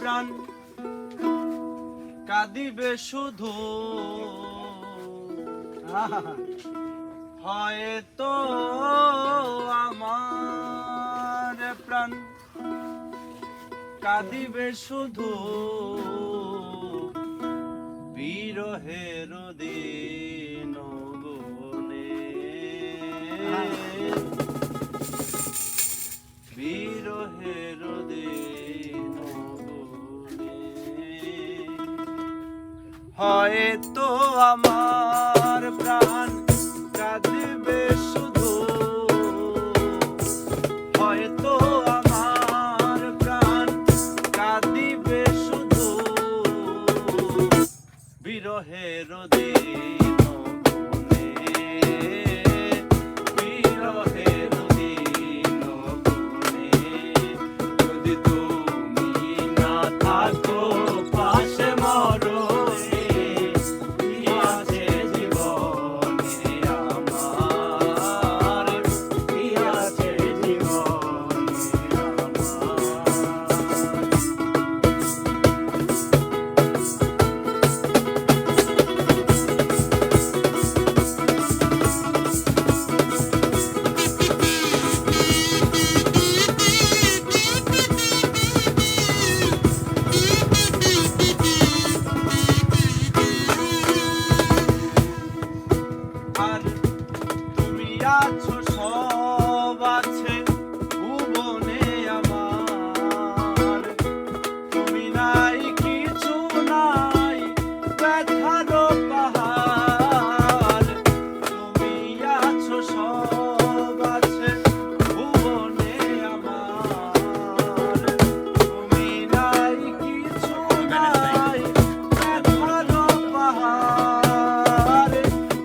প্রাণ কাঁদিবে শুধু হয়তো আমার প্রাণ কাঁদিবে শুধু বিরহের দিন গুনে বিরহের দিন গুনে হয়তো আমার প্রাণ কাঁদিবে শুধু হয়তো আমার প্রাণ কাঁদিবে শুধু বিরহের দিন গুনে বিরহের দিন গুনে যদি তুমি না থাকো পাশে মরণে কি আছে জীবনে আমার কি আছে জীবনে আর তুমি আছো সব আছে ভুবনে আমার তুমি নাই কিছু নাই ব্যথার পাহাড় তুমি আছো সব আছে ভুবনে আমার তুমি নাই কিছু নাই ব্যথার পাহাড়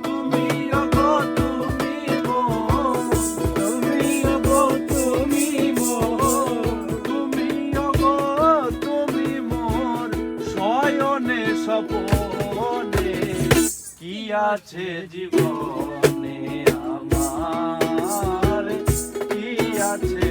তুমি ওগো তুমি মোর তুমি ওগো তুমি মোর তুমি ওগো তুমি মোর শয়নে স্বপনে কি আছে জীবনে আমার কি আছে